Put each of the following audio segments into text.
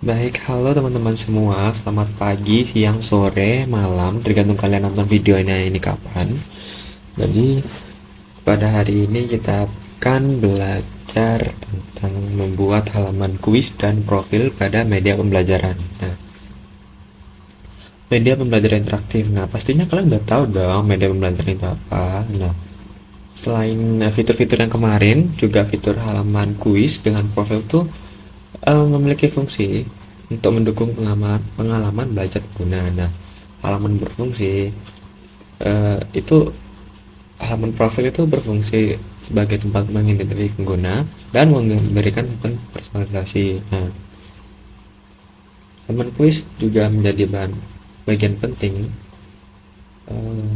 Baik, halo teman-teman semua. Selamat pagi, siang, sore, malam, tergantung kalian nonton videonya ini kapan. Jadi, pada hari ini kita akan belajar tentang membuat halaman kuis dan profil pada media pembelajaran. Nah, media pembelajaran interaktif. Nah, pastinya kalian udah tahu dong media pembelajaran itu apa. Nah, selain fitur-fitur yang kemarin, juga fitur halaman kuis dengan profil tuh memiliki fungsi untuk mendukung pengalaman belajar pengguna. Nah, halaman berfungsi itu halaman profil itu berfungsi sebagai tempat mengidentifikasi pengguna dan memberikan konten personalisasi. Nah, halaman kuis juga menjadi bagian penting eh,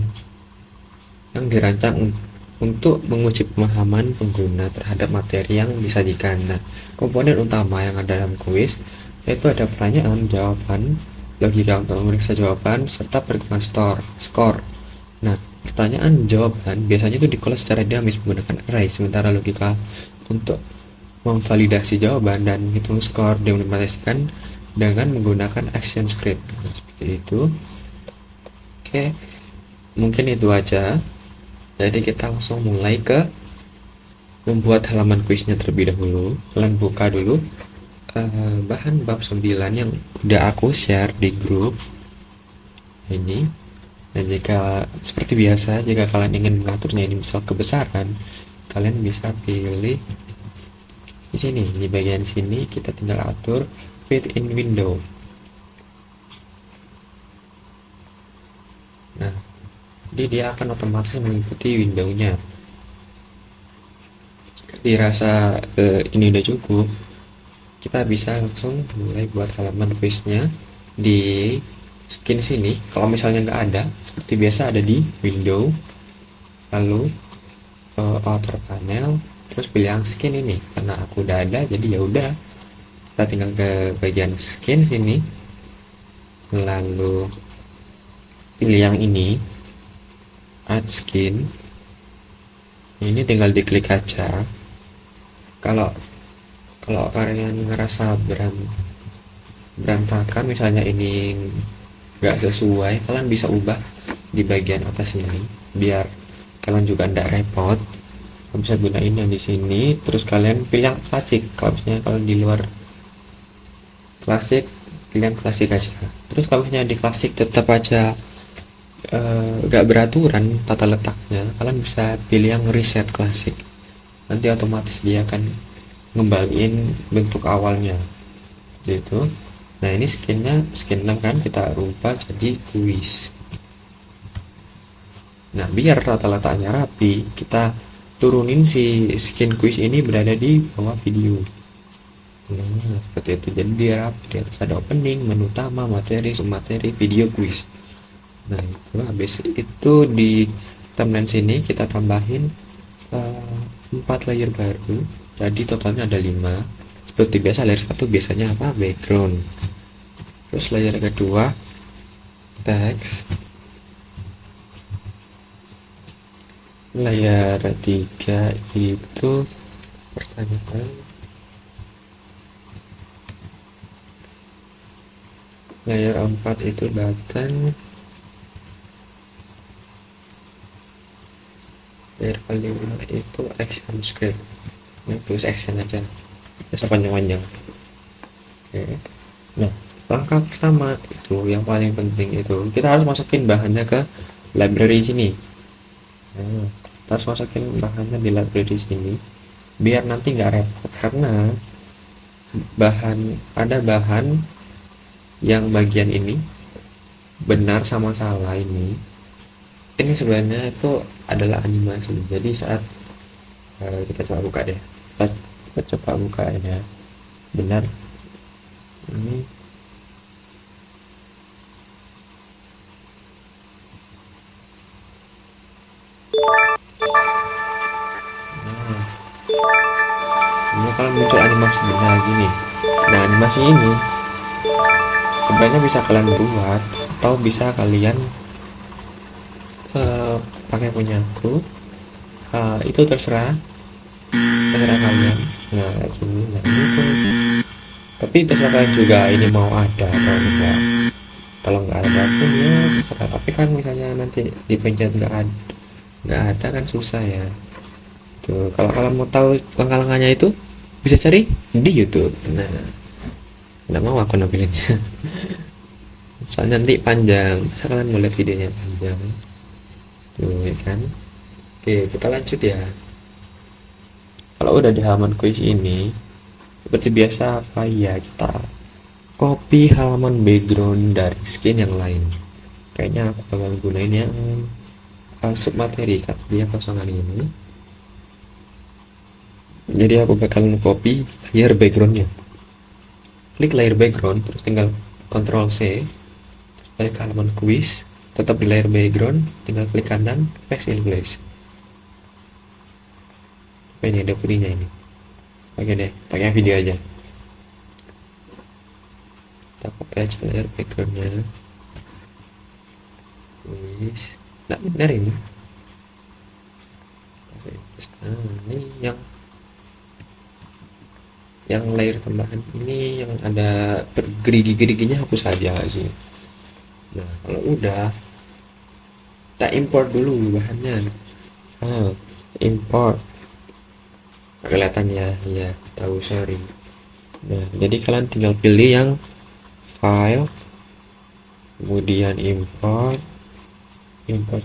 yang dirancang untuk menguji pemahaman pengguna terhadap materi yang disajikan. Nah, komponen utama yang ada dalam kuis yaitu ada pertanyaan, jawaban, logika untuk memeriksa jawaban, serta perhitungan skor. Nah, pertanyaan jawaban biasanya itu dikelola secara dinamis menggunakan array, sementara logika untuk memvalidasi jawaban dan menghitung skor diimplementasikan dengan menggunakan action script. Nah, seperti itu. Oke, mungkin itu aja. Jadi kita langsung mulai ke membuat halaman kuisnya terlebih dahulu. Kalian buka dulu bahan bab 9 yang udah aku share di grup ini. Dan jika seperti biasa, jika kalian ingin mengaturnya ini misal kebesaran, kalian bisa pilih di sini, di bagian sini kita tinggal atur fit in window. Nah, jadi dia akan otomatis mengikuti windownya. Dirasa ini udah cukup, kita bisa langsung mulai buat halaman kuisnya di skin sini. Kalau misalnya nggak ada, seperti biasa ada di window, lalu outer panel, terus pilih yang skin ini. Karena aku udah ada, jadi ya udah, kita tinggal ke bagian skin sini, lalu pilih yang ini, add skin. Ini tinggal diklik aja. Kalau kalau kalian ngerasa berantakan, misalnya ini nggak sesuai, kalian bisa ubah di bagian atas ini biar kalian juga tidak repot. Kalian bisa gunain yang di sini, terus kalian pilih yang klasik. Kalau misalnya kalau di luar klasik, pilih yang klasik aja. Terus kalau misalnya di klasik tetap aja nggak beraturan tata letaknya, kalian bisa pilih yang reset klasik. Nanti otomatis dia akan ngembaliin bentuk awalnya gitu. Nah, ini skinnya skin 6 kan, kita rubah jadi kuis. Nah, biar rata letaknya rapi, kita turunin si skin kuis ini berada di bawah video. Nah, seperti itu. Jadi dia rapi. Di atas ada opening, menu utama, materi, submateri, video kuis. Nah, itu habis itu di thumbnail sini kita tambahin 4 layer baru. Jadi totalnya ada 5. Seperti biasa, layer 1 biasanya apa? Background. Terus layer kedua teks, layer 3 itu pertanyaan, layer 4 itu button, layer kelima itu action script. Nah, tulis action aja, bisa panjang-panjang. Oke. Nah, langkah pertama itu yang paling penting itu kita harus masukin bahannya ke library sini. Nah, kita harus masukin bahannya di library sini biar nanti nggak repot, karena ada bahan yang bagian ini benar sama salah ini sebenarnya itu adalah animasi. Jadi saat kita coba buka deh, kita coba buka ya, benar ini. Ini kalau muncul animasi benar gini. Nah, animasi ini sebenarnya bisa kalian buat atau bisa kalian pakai punya aku. Itu terserah kalian. Nah, kayak gini. Nah, ini tuh Tapi terserah kalian juga ini mau ada atau enggak. Kalau nggak ada pun ya terserah, tapi kan misalnya nanti dipencet nggak ada kan susah ya. Tuh, kalau kalian mau tahu langkah-langkahnya itu bisa cari di YouTube. Nah, nggak mau aku nampilinnya soalnya nanti panjang, masa kalian mau lihat videonya panjang. Tuh ya kan. Oke, kita lanjut ya. Kalau udah di halaman quiz ini, seperti biasa apa ya, kita copy halaman background dari skin yang lain. Kayaknya aku bakal gunain yang submateri kan dia kosongan ini. Jadi aku bakal copy layer backgroundnya. Klik layer background, terus tinggal Ctrl C, balik ke halaman quiz, tetap di layer background, tinggal klik kanan, paste in place. Ini ada putihnya ini. Oke deh, pakai video aja. Kita copy aja layer backgroundnya. Quiz. Nah benar ini. Nah, ini yang layer tambahan ini yang ada bergerigi-geriginya hapus saja sih. Nah kalau udah, kita import dulu bahannya. Import. Nggak kelihatan ya, ya tahu, sorry. Nah jadi kalian tinggal pilih yang file, kemudian import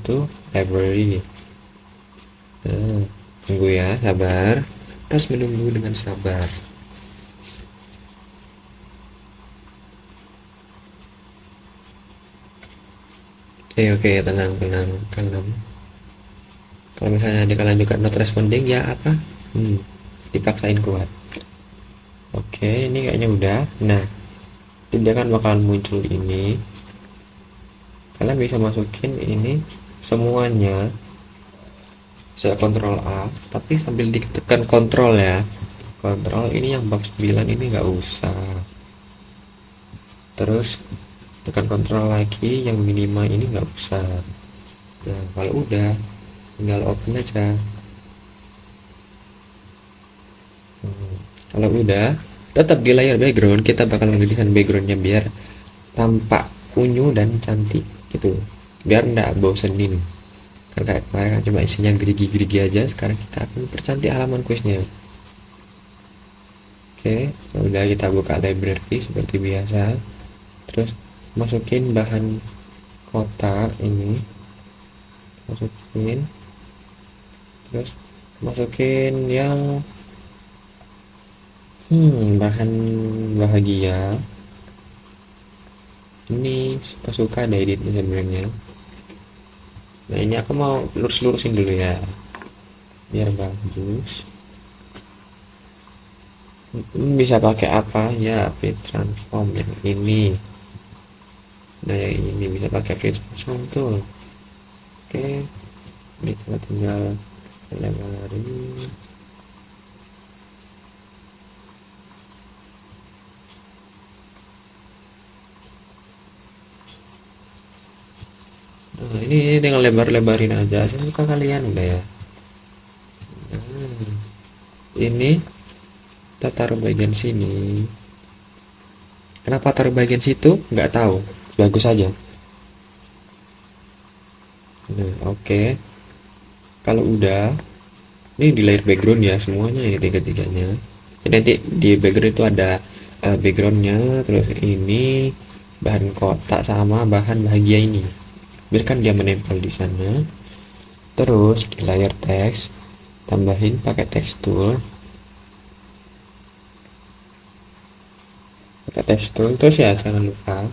to library. Nah tunggu ya, sabar, terus menunggu dengan sabar. Oke, tenang. Kalau misalnya di kalian juga not responding ya apa? Dipaksain kuat. Oke, ini kayaknya udah. Nah, dia kan bakalan muncul ini. Kalian bisa masukin ini semuanya. Saya Ctrl A, tapi sambil ditekan Ctrl ya. Ctrl ini yang bab 9 ini nggak usah. Terus tekan Ctrl lagi, yang minima ini nggak usah. Nah kalau udah, tinggal open aja. Kalau udah, tetap di layar background kita bakal memilihkan backgroundnya biar tampak unyu dan cantik gitu, biar nggak bosenin. Kan kayak kemarin cuma isinya gerigi-gerigi aja, sekarang kita akan percantik halaman quiznya. Oke, udah, kita buka library seperti biasa, terus masukin bahan kotak ini, terus masukin yang bahan bahagia ini, suka ada editnya sebenarnya. Nah ini aku mau lurus-lurusin dulu ya biar bagus. Bisa pakai apa ya, fit transform yang ini. Nah yang ini bisa pakai fit transform tuh. Oke, ini kita tinggal lebarin. Nah ini tinggal lebar-lebarin aja sesuka kalian udah ya. Nah, ini kita taruh bagian sini. Kenapa taruh bagian situ nggak tahu, bagus aja. Nah oke. Kalau udah, ini di layer background ya semuanya, ini tiga-tiganya. Jadi nanti di background itu ada backgroundnya, terus ini bahan kotak sama bahan bahagia ini, biarkan dia menempel di sana. Terus di layer teks tambahin pakai text tool, terus ya jangan lupa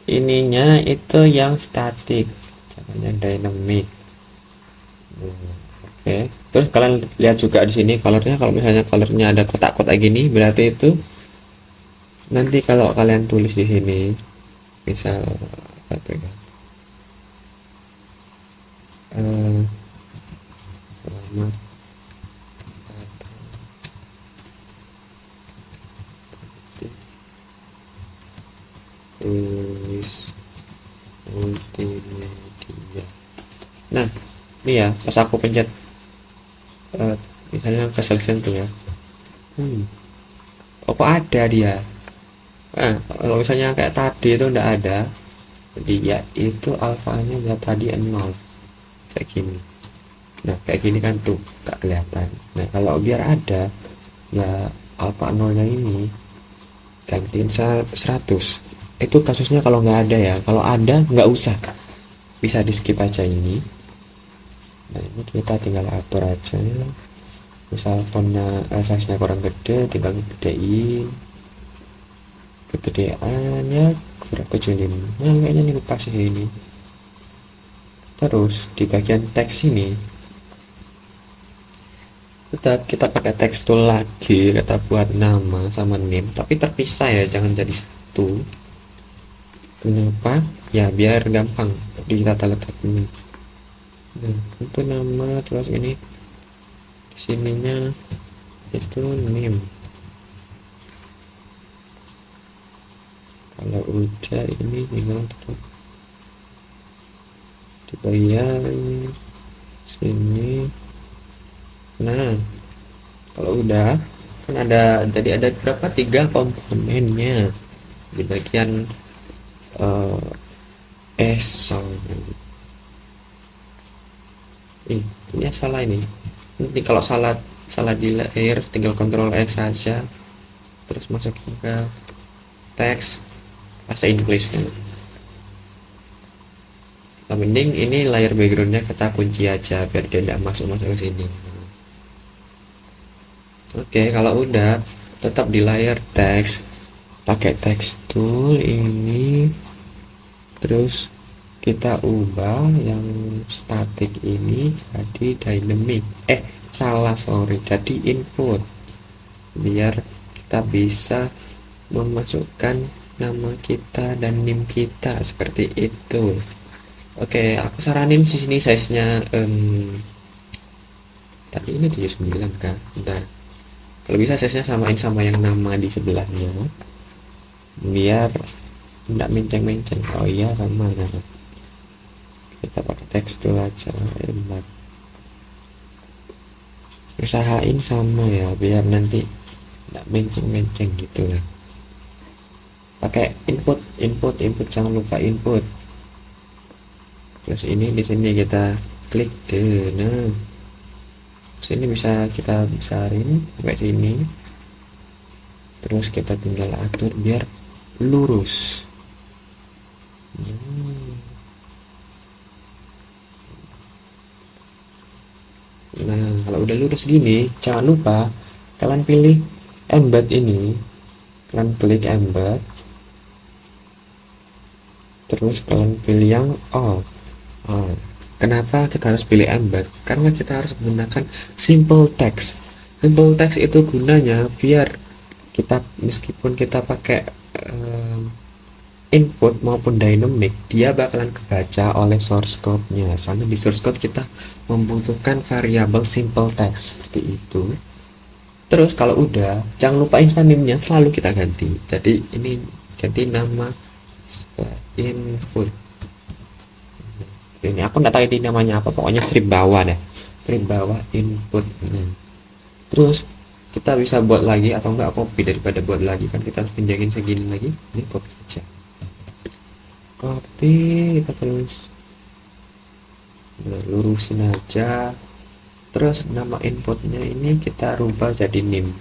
ininya itu yang statik, jangan yang dynamic. Oke, terus kalian lihat juga di sini colornya. Kalau misalnya colornya ada kotak-kotak gini, berarti itu nanti kalau kalian tulis di sini, misal apa tuh ya, selamat tulis multimedia. Nah ini ya, pas aku pencet misalnya ke selection tuh ya, kok ada dia. Nah, kalau misalnya kayak tadi itu enggak ada, jadi ya itu alfanya ya tadi 0 kayak gini. Nah kayak gini kan tuh gak kelihatan. Nah kalau biar ada, ya alfa nolnya ini gantiin 100. Itu kasusnya kalau nggak ada ya. Kalau ada nggak usah, bisa di skip aja ini. Nah ini kita tinggal atur aja, misal fontnya size nya kurang gede tinggal gedein, kegedean ya kurang kecilin. Nah kayaknya ini pas sih ini. Terus di bagian teks ini tetap kita pakai teks tool lagi, kita buat nama sama name tapi terpisah ya, jangan jadi satu. Kenapa? Ya biar gampang di tata letak ini. Nah itu nama, terus ini di sininya itu name. Kalau udah ini tinggal terus di bagian sini. Nah kalau udah kan ada, jadi ada berapa, 3 komponennya di bagian sound. Ini salah ini. Nanti kalau salah di layer tinggal Ctrl X saja, terus masukin ke teks bahasa Inggris kan. Nah, mending ini layer backgroundnya kita kunci aja biar dia tidak masuk ke sini. Oke, kalau udah tetap di layer teks, pakai text tool ini, terus kita ubah yang static ini jadi dynamic. Jadi input, biar kita bisa memasukkan nama kita dan nim kita seperti itu. Oke, aku saranin di sini size-nya tadi ini 79 kan. Bentar. Kalau bisa size-nya samain sama yang nama di sebelahnya, biar tidak menceng-menceng. Oh iya sama kan. Kita pakai tekstur aja. Bentar. Usahain sama ya, biar nanti tidak menceng-menceng gitu lah. Pakai input jangan lupa input. Terus ini di sini kita klik deh. Nah sini bisa kita besarin sampai sini, terus kita tinggal atur biar lurus. Nah kalau udah lurus gini, jangan lupa kalian pilih embed ini, kalian klik embed, terus kalian pilih yang all. Kenapa kita harus pilih embed? Karena kita harus menggunakan simple text. Simple text itu gunanya biar kita, meskipun kita pakai input maupun dynamic, dia bakalan kebaca oleh source code-nya. Soalnya di source code kita membutuhkan variabel simple text seperti itu. Terus kalau udah, jangan lupa instant name-nya selalu kita ganti. Jadi ini ganti nama input. Ini aku nggak tahu ini namanya apa, pokoknya strip bawah deh, strip bawah input. Terus kita bisa buat lagi atau enggak copy, daripada buat lagi kan kita harus pinjangin segini lagi, ini copy aja, copy kita terus lurusin aja. Terus nama inputnya ini kita rubah jadi name.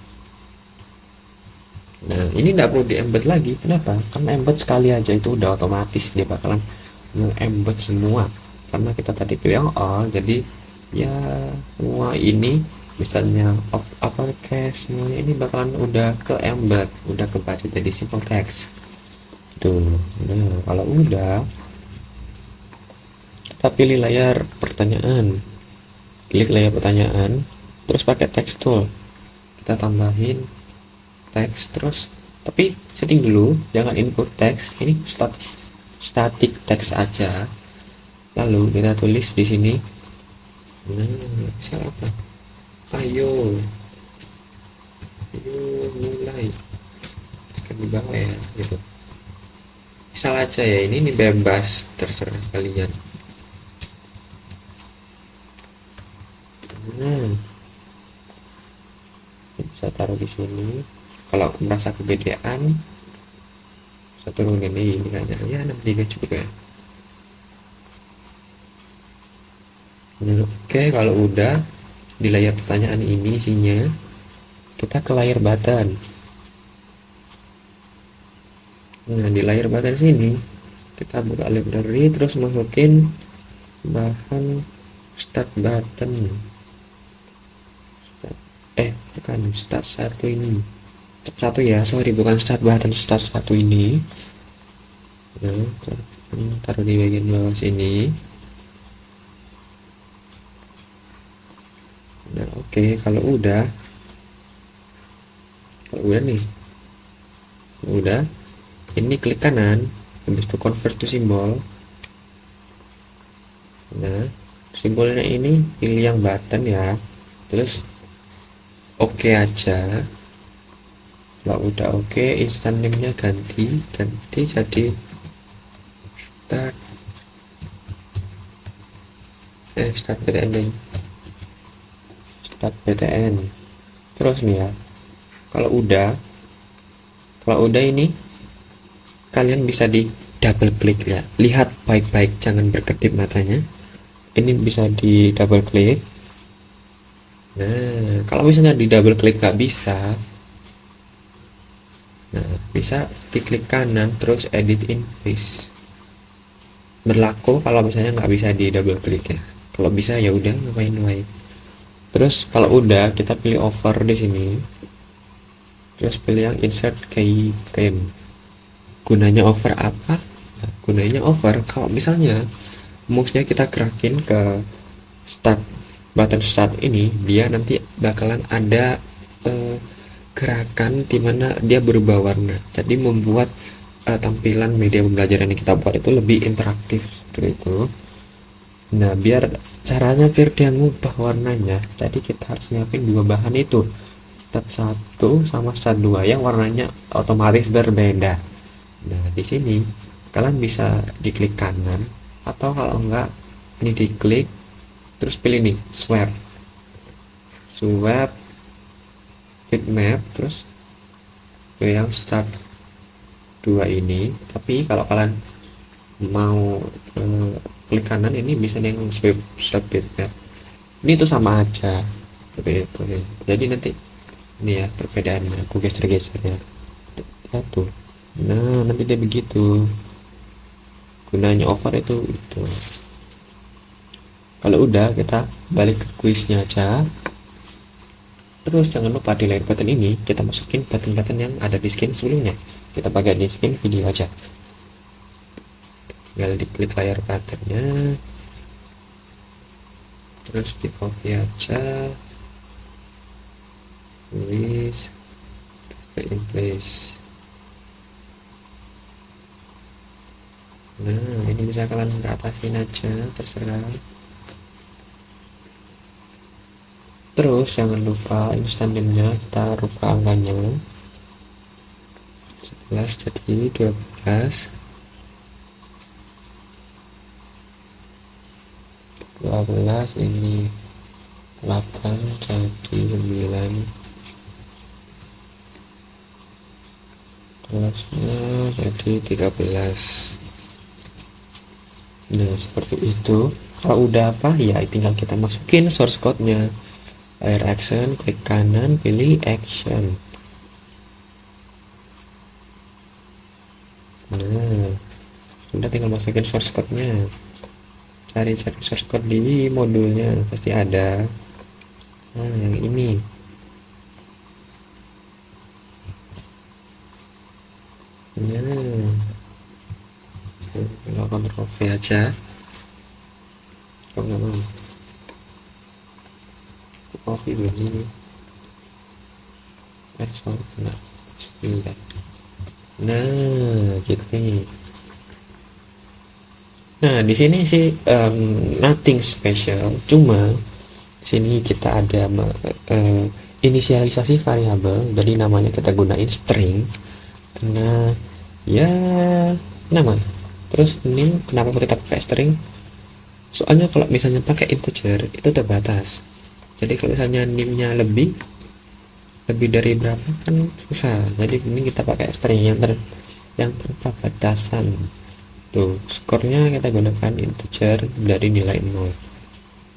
Nah ini nggak perlu di embed lagi. Kenapa? Karena embed sekali aja itu udah otomatis dia bakalan nge-embed semua, karena kita tadi pilih yang all. Jadi ya semua ini misalnya uppercase semuanya ini bakalan udah ke embed, udah kebaca jadi simple text tuh. Nah kalau udah, kita pilih layar pertanyaan, klik layar pertanyaan, terus pakai text tool, kita tambahin teks. Terus tapi setting dulu, jangan input teks, ini static text aja. Lalu kita tulis di sini. Nah bisa apa? Ayo mulai, kan di bawah ya gitu. Misal aja ya, ini bebas, terserah kalian. Nah bisa taruh di sini. kalau merasa kepedean saya turunin ini kayaknya ya 63 cukup ya. Nah, oke, kalau udah di layar pertanyaan ini isinya, kita ke layar button. Nah, di layar button sini kita buka library, terus masukin bahan start button. Bukan start satu ini, start satu ya, sorry, bukan start button, start satu ini. Nah, taruh di bagian bawah sini. Nah, oke, kalau udah nih, udah, ini klik kanan, habis itu convert to symbol. Nah, simbolnya ini pilih yang button ya, terus oke aja. Kalau udah oke, instant name-nya ganti jadi start start PTN, start PTN. Terus nih ya, kalau udah ini kalian bisa di double klik ya, lihat baik-baik, jangan berkedip matanya. Ini bisa di double klik. Nah, kalau misalnya di double klik nggak bisa, nah bisa diklik kanan terus edit in paste. Berlaku kalau misalnya nggak bisa di double klik ya. Kalau bisa ya udah, ngapain wae. Terus kalau udah, kita pilih over di sini. Terus pilih yang insert keyframe. Gunanya over apa? Nah, gunanya over kalau misalnya mouse-nya kita gerakin ke start button start ini, dia nanti bakalan ada gerakan dimana dia berubah warna, jadi membuat tampilan media pembelajaran yang kita buat itu lebih interaktif seperti itu. Nah, caranya biar dia ngubah warnanya, jadi kita harus nyiapin dua bahan itu, start 1 sama start 2 yang warnanya otomatis berbeda. Nah, di sini kalian bisa diklik kanan, atau kalau enggak ini diklik terus pilih nih swap bitmap, terus pilih yang start 2 ini. Tapi kalau kalian mau klik kanan, ini bisa yang swap bitmap. Ini tuh sama aja seperti itu ya. Jadi nanti ini ya perbedaannya, aku geser-geser ya tuh. Nah, nanti dia begitu. Gunanya over itu. Kalau udah, kita balik ke kuisnya aja. Terus jangan lupa di layar button ini kita masukin button-button yang ada di skin sebelumnya. Kita pakai di skin video aja. Tinggal diklik layar buttonnya, terus di copy aja, tulis, paste in place. Nah, ini bisa kalian ke atasin aja, terserah. Terus jangan lupa instant name-nya kita rubah angkanya 11 jadi 12, 12 ini 8 jadi 9, kelasnya jadi 13. Nah, seperti itu. Kalau udah apa ya, tinggal kita masukin source code-nya. Layar action, klik kanan, pilih action. Nah, udah tinggal masukin source code-nya. Cari source code di modulnya, pasti ada. Nah, yang ini. Nah, tinggal Ctrl V aja. Kok nggak mau? Copy begini. Sorry, nah, bismillah. Nah, gitu nih. Nah, di sini sih nothing special, cuma sini kita ada inisialisasi variabel, jadi namanya kita gunain string. Karena ya nama. Terus ini kenapa kita pakai string? Soalnya kalau misalnya pakai integer itu terbatas. Jadi kalau misalnya nimnya lebih, lebih dari berapa kan susah, jadi ini kita pakai string yang tanpa batasan. Tuh, skornya kita gunakan integer dari nilai 0.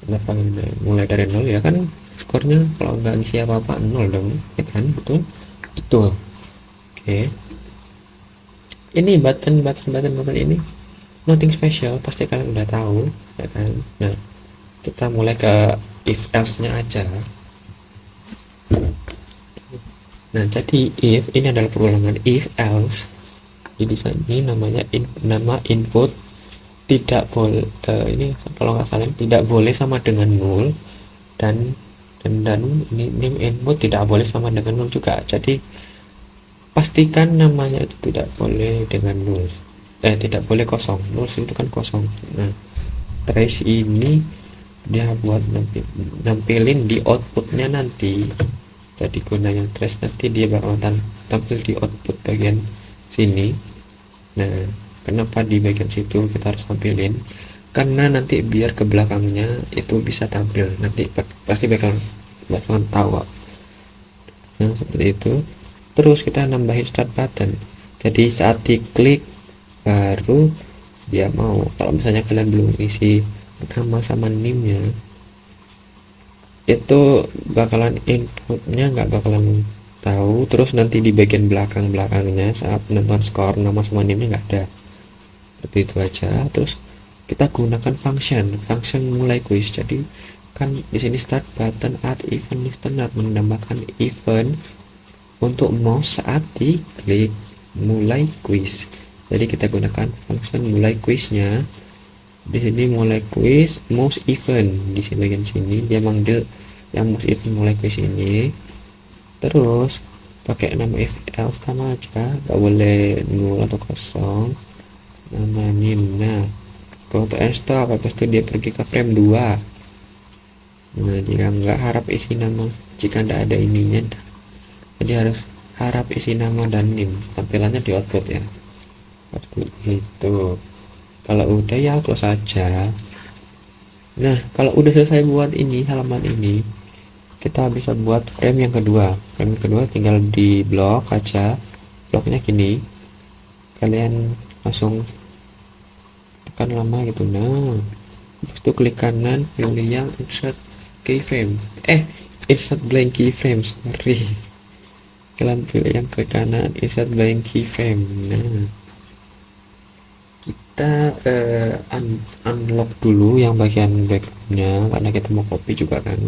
Kenapa mulai dari 0? Ya kan skornya kalau nggak ngisi apa-apa 0 dong, ya kan? Betul? Betul. Oke. Ini button ini nothing special, pasti kalian udah tahu, ya kan? Nah, kita mulai ke if else-nya aja. Nah, jadi if ini adalah perulangan if else. Jadi sini namanya nama input tidak boleh ini kalau nggak salah tidak boleh sama dengan nol, dan ini input tidak boleh sama dengan nol juga. Jadi pastikan namanya itu tidak boleh dengan nol, tidak boleh kosong. Nol itu kan kosong. Nah, trace ini dia buat nampilin di outputnya nanti. Jadi gunanya trace nanti dia bakal tampil di output bagian sini. Nah, kenapa di bagian situ kita harus tampilin? Karena nanti biar ke belakangnya itu bisa tampil, nanti pasti bakalan tahu. Nah, seperti itu. Terus kita nambahin start button, jadi saat diklik baru dia mau. Kalau misalnya kalian belum isi nama sama nimnya, itu bakalan inputnya nggak bakalan tahu. Terus nanti di bagian belakangnya saat menentukan skor nama sama nimnya nggak ada. Seperti itu aja. Terus kita gunakan function mulai quiz. Jadi kan di sini start button add event listener menambahkan event untuk mouse saat diklik mulai quiz. Jadi kita gunakan function mulai quiznya. Di sini mulai quiz mouse event, di sini bagian sini dia manggil yang mouse event mulai quiz ini. Terus pakai nama if else sama aja, nggak boleh nol atau kosong. Nama nim. Nah, kalau untuk install habis itu dia pergi ke frame 2. Nah, jika nggak harap isi nama, jika tidak ada ininya, jadi harus harap isi nama dan nim, tampilannya di output ya, seperti itu. Kalau udah ya close saja. Nah, kalau udah selesai buat ini halaman ini, kita bisa buat frame yang kedua. Frame yang kedua tinggal di blok aja, bloknya gini, kalian langsung tekan lama gitu. Nah, habis itu klik kanan, pilih yang insert keyframe, insert blank keyframe, sorry. Kalian pilih yang klik kanan, insert blank keyframe. Nah, kita unlock dulu yang bagian backgroundnya, karena kita mau copy juga kan.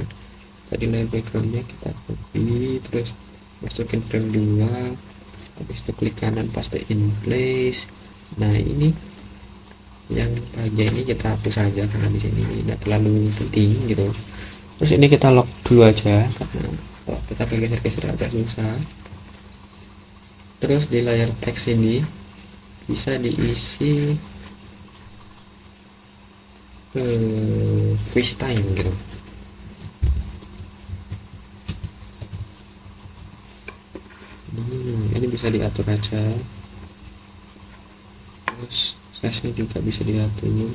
Tadi layer backgroundnya kita copy, terus masukin frame 2, habis itu klik kanan paste in place. Nah, ini yang bagian ini kita hapus saja karena di sini tidak terlalu penting gitu. Terus ini kita lock dulu aja karena kalau kita geser-geser agak susah. Terus di layar teks ini bisa diisi quiz time gitu. Ini bisa diatur aja. Terus size-nya juga bisa diatur.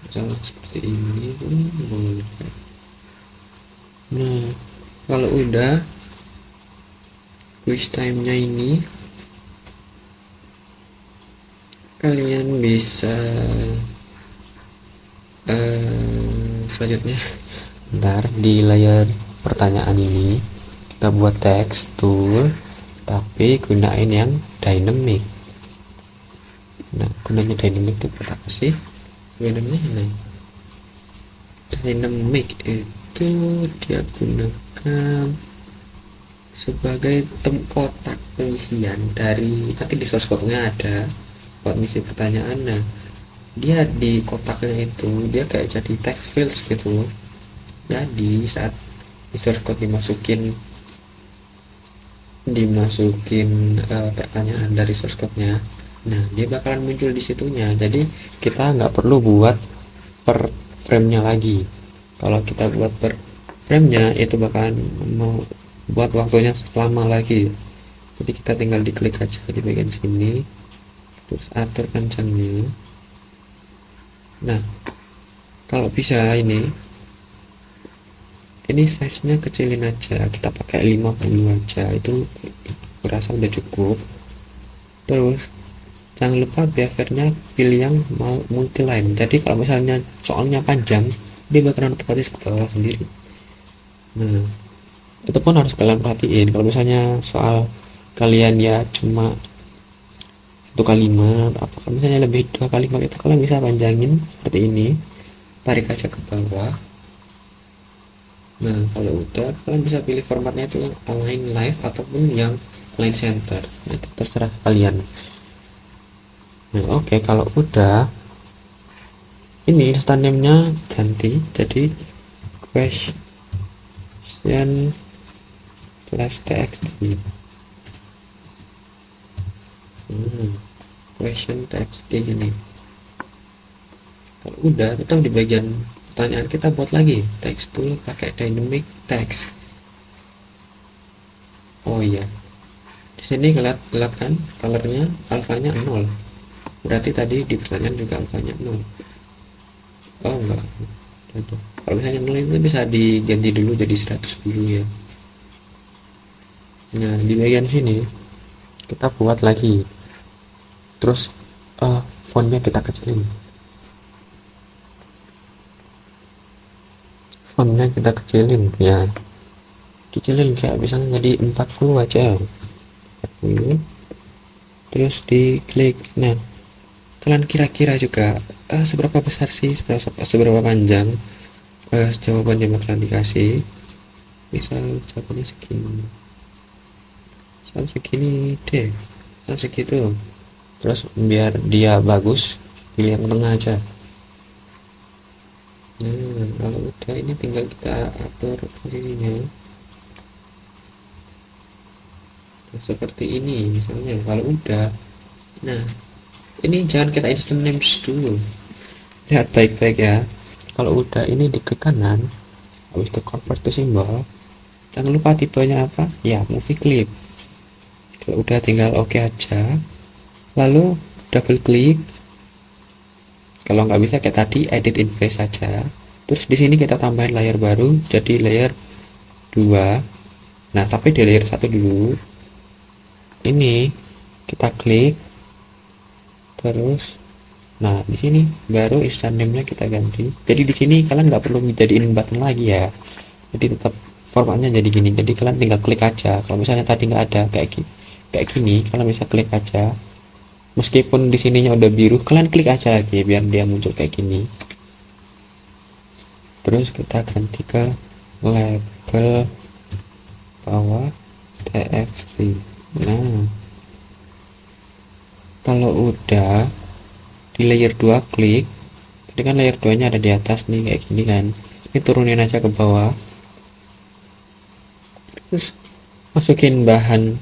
Misalnya seperti ini. Nah, kalau udah quiz time-nya ini, kalian bisa selanjutnya ntar di layar pertanyaan ini kita buat text tool, tapi gunain yang dynamic. Nah, gunanya dynamic itu apa sih? Dynamic itu dia gunakan sebagai kotak pengisian dari, nanti di source code-nya ada buat ngisi pertanyaan. Nah, dia di kotaknya itu dia kayak jadi text fields gitu. Jadi saat di source code dimasukin pertanyaan dari source code-nya, nah dia bakalan muncul di situnya. Jadi kita nggak perlu buat per frame-nya lagi. Kalau kita buat per frame-nya itu bakalan mau buat waktunya lama lagi. Jadi kita tinggal diklik aja di bagian sini, terus atur kencangnya. Nah, kalau bisa ini ini size nya kecilin aja, kita pakai 50 aja, itu berasa udah cukup. Terus jangan lupa behaviornya pilih yang mau multi line, jadi kalau misalnya soalnya panjang dia bakalan otomatis ke bawah sendiri. Nah, itu pun harus kalian perhatiin kalau misalnya soal kalian ya cuma satu kalimat apa, kalau misalnya lebih dua kalimat itu kalian bisa panjangin seperti ini, tarik aja ke bawah. Nah, kalau udah kalian bisa pilih formatnya itu yang align left ataupun yang align center, nah itu terserah kalian. Nah, oke, kalau udah ini instant name nya ganti jadi question slash txt. Question txt ini. Kalau udah, tetap di bagian pertanyaan kita buat lagi text tool pakai dynamic text. Oh iya, di sini lihat kan colornya alfanya 0, berarti tadi di pertanyaan juga alfanya 0. Oh enggak, kalau misalnya 0 itu bisa diganti dulu jadi 100 dulu ya. Nah, di bagian sini kita buat lagi, terus fontnya kita kecilin, ya, kecilin kayak misalnya jadi 40 aja, 40. Terus diklik. Nah, kalian kira-kira juga seberapa besar sih, seberapa panjang jawaban yang bakalan dikasih. Misal jawabannya segini, misal segini deh, misal segitu. Terus biar dia bagus pilih yang tengah aja. Nah, kalau udah ini tinggal kita atur posisinya. Nah, seperti ini misalnya kalau udah. Nah, ini jangan kita instant names dulu, lihat baik-baik ya. Kalau udah ini diklik kanan, habis itu convert to symbol, jangan lupa tipenya apa ya, movie clip. Kalau udah tinggal oke aja, lalu double klik. Kalau nggak bisa kayak tadi edit in place saja, terus di sini kita tambahin layer baru jadi layer 2. Nah, tapi di layer 1 dulu ini kita klik, terus nah di sini baru instant name nya kita ganti. Jadi di sini kalian nggak perlu jadiin button lagi ya, jadi tetap formatnya jadi gini, jadi kalian tinggal klik aja. Kalau misalnya tadi nggak ada kayak gini kalian bisa klik aja, meskipun di sininya udah biru kalian klik aja lagi biar dia muncul kayak gini. Terus kita ganti ke label bawah txt. Nah, kalau udah di layer 2 klik, tadi kan layer 2 nya ada di atas nih kayak gini kan, ini turunin aja ke bawah, terus masukin bahan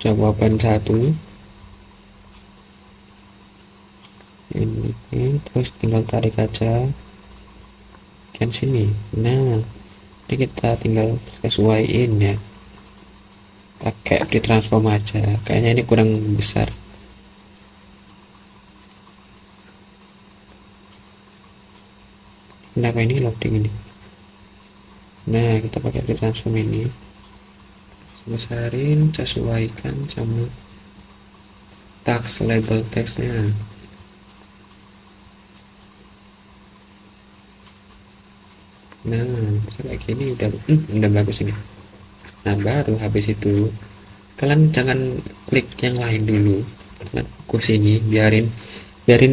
jawaban 1 ini, terus tinggal tarik aja kan sini. Nah, ini kita tinggal sesuaiin ya, pakai free transform aja, kayaknya ini kurang besar. Kenapa ini loading ini? Nah, kita pakai free transform ini, besarin, sesuaikan sama teks, label teksnya. Nah, kayak gini udah bagus ini. Nah, baru habis itu kalian jangan klik yang lain dulu, kalian fokus ini, biarin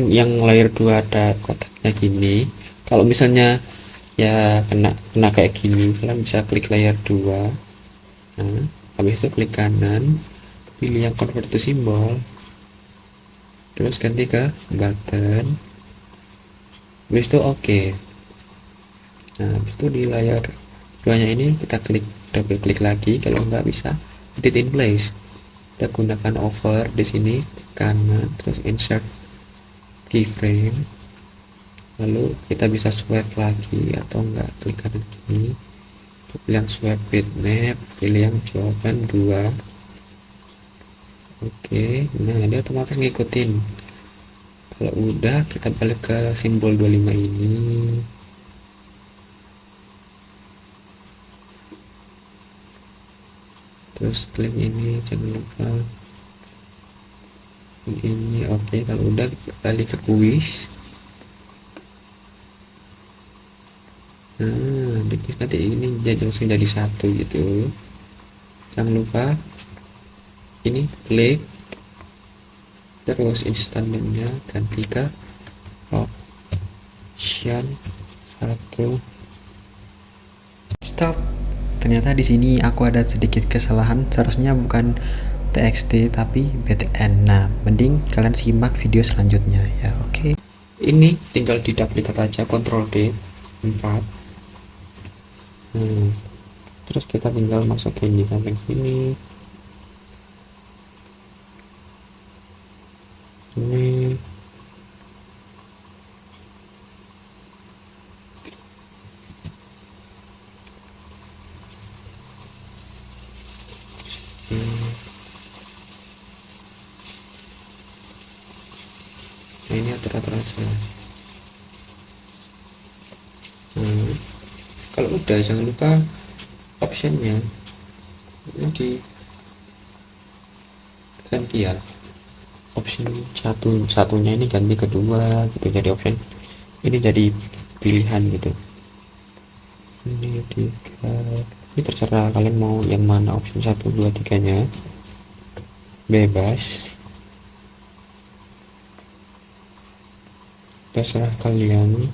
yang layer 2 ada kotaknya gini. Kalau misalnya ya kena kayak gini, kalian bisa klik layer 2. Nah, habis itu klik kanan, pilih yang convert to symbol, terus ganti ke button, habis itu oke. Nah, habis itu di layar 2 nya ini kita double klik lagi. Kalau nggak bisa edit in place, kita gunakan over di sini kanan, terus insert keyframe, lalu kita bisa swipe lagi atau enggak klik kanan gini, pilih yang swipe bitmap, pilih yang jawaban 2. Oke, nah dia otomatis ngikutin. Kalau udah kita balik ke simbol 25 ini. terus klik ini, jangan lupa ini. Oke, kalau udah balik ke kuis. Nah, di kuis nanti ini jadi langsung jadi satu gitu. Jangan lupa ini klik, terus instannya ganti ke option 1. Stop. Ternyata di sini aku ada sedikit kesalahan, seharusnya bukan txt tapi btn. Nah, mending kalian simak video selanjutnya ya. Oke. Ini tinggal di duplicate aja, Ctrl D 4. Terus kita tinggal masukin di samping sini. Ini nah, ini atur-atur aja. Kalau udah jangan lupa optionnya ini diganti ya, option satunya ini ganti kedua gitu, jadi option ini jadi pilihan gitu. Ini 3, ini terserah kalian mau yang mana, option 1, 2, 3 nya bebas, terserah kalian.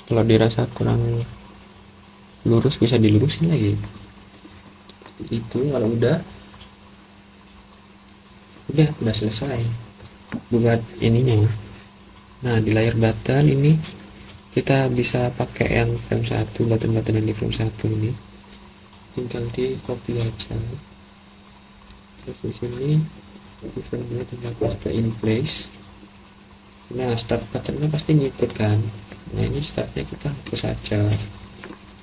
Kalau dirasa kurang lurus bisa dilurusin lagi itu. Kalau udah selesai buat ininya. Nah, di layar button ini kita bisa pakai yang frame 1, button-button yang di frame 1 ini tinggal di copy aja, terus di sini di frame 2 tinggal paste in place. Nah, start buttonnya pasti ngikut kan. Nah, ini startnya kita hapus saja,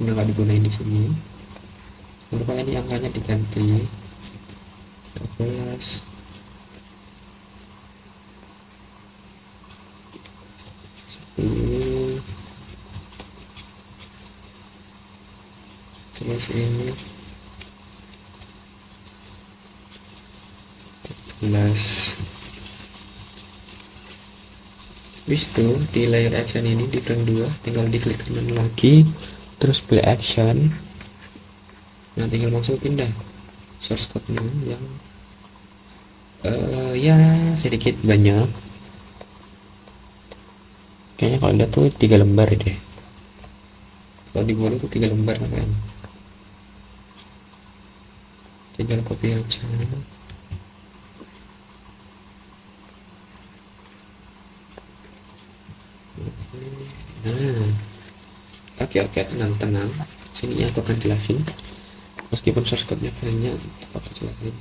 udah nggak digunain di sini. Lupa ini angkanya diganti 13. Terus ini 13. Habis itu di layer action ini di frame 2 tinggal diklik kanan lagi, terus play action. Nah, tinggal masukin dah source code-nya yang ya sedikit banyak, kayaknya kalau ada tuh 3 lembar deh, kalau di bawah tuh 3 lembar kan. Tinggal copy aja. Nah, oke, tenang, sini aku akan jelasin, meskipun source code-nya banyak, aku jelasin.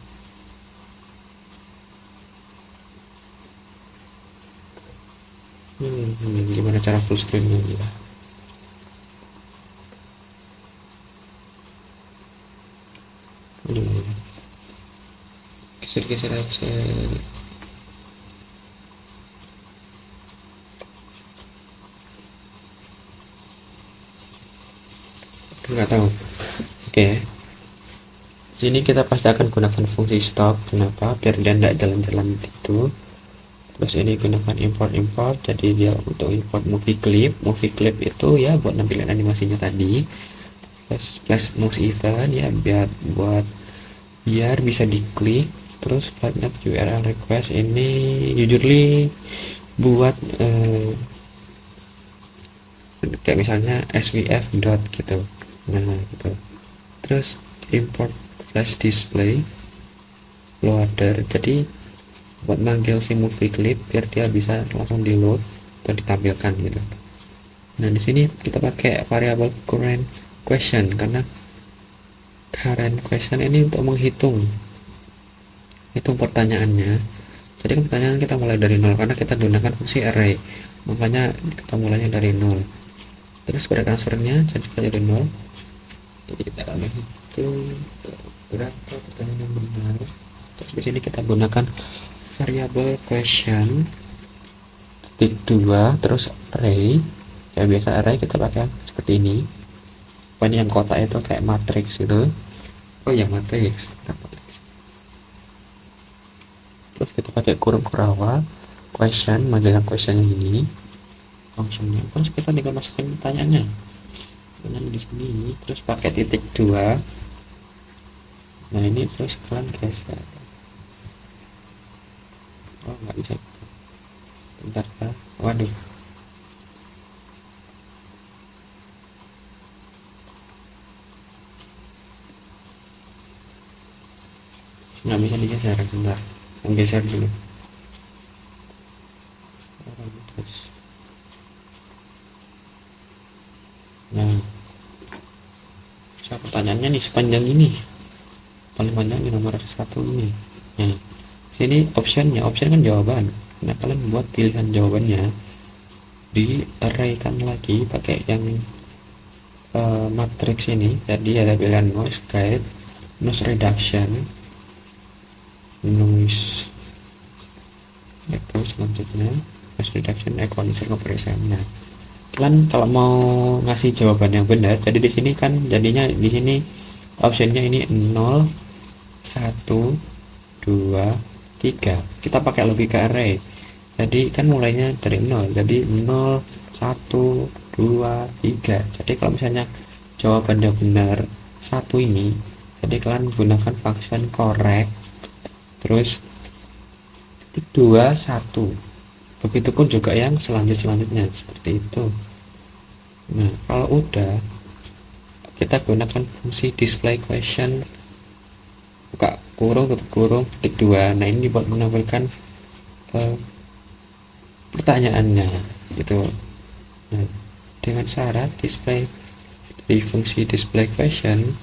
Gimana cara full screen-nya ya. Geser-geser aja. Nggak tahu. Oke. Sini kita pasti akan gunakan fungsi stop. Kenapa? Biar dia tidak jalan-jalan itu. Terus ini gunakan import, jadi dia untuk import movie clip. Movie clip itu ya buat nampilin animasinya tadi. Flash mouse event ya biar bisa diklik. Terus flatnet URL request ini jujurly buat kayak misalnya svf dot gitu. Nah, gitu. Terus import flash display loader, jadi buat manggil si movie clip biar dia bisa langsung di load atau ditampilkan gitu. Nah, di sini kita pakai variable current question karena current question ini untuk menghitung pertanyaannya. Jadi kan pertanyaan kita mulai dari 0 karena kita gunakan fungsi array, makanya kita mulainya dari 0. Terus pada transfernya jadi 0. Jadi kita akan menghitung berapa pertanyaan yang benar. Terus di sini kita gunakan variable question titik 2 terus array Kayak biasa array kita pakai seperti ini. Pokoknya yang kotak itu kayak matrix gitu. Oh ya, matrix. Terus kita pakai kurung kurawa question, manggil yang question ini functionnya. Terus kita tinggal masukin pertanyaannya di sini, terus pakai titik 2. Nah ini terus kalian geser. Oh nggak bisa, bentar ya, waduh. Nggak bisa digeser, bentar, geser dulu. Terus nah, so, pertanyaannya nih sepanjang ini, paling panjang di nomor 1 ini. Nah sini option kan jawaban. Nah kalian buat pilihan jawabannya, di arraykan lagi pakai yang matrix ini. Jadi ada pilihan noise guide, noise reduction, noise itu selanjutnya noise reduction, equalizer, compression. Nah kalian kalau mau ngasih jawaban yang benar, jadi di sini kan jadinya di sini optionnya ini 0 1 2 3. Kita pakai logika array, jadi kan mulainya dari 0, jadi 0 1 2 3. Jadi kalau misalnya jawabannya benar 1 ini, jadi kalian gunakan function correct terus titik 2 1. Begitupun juga yang selanjutnya seperti itu. Nah kalau udah, kita gunakan fungsi display question, buka kurung tutup kurung titik 2. Nah ini buat menampilkan pertanyaannya gitu. Nah dengan syarat display di fungsi display question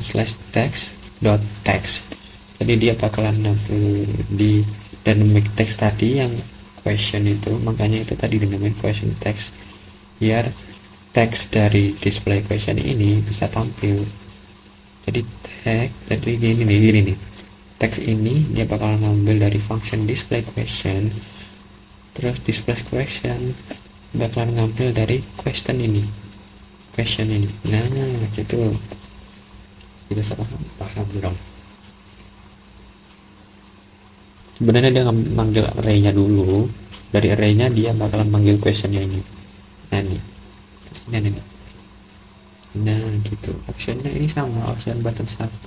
slash text dot text, jadi dia bakalan nampil di dynamic text tadi yang question itu, makanya itu tadi dynamic question text, biar teks dari display question ini bisa tampil. Jadi teks dari gini nih, teks ini dia bakal ngambil dari function display question, terus display question bakalan ngambil dari question ini. Nah gitu, kita paham dong. Sebenarnya dia manggil array-nya dulu, dari array-nya dia bakalan manggil questionnya ini. Nah nih terusnya nih. Nah gitu, optionnya ini sama, option button 1.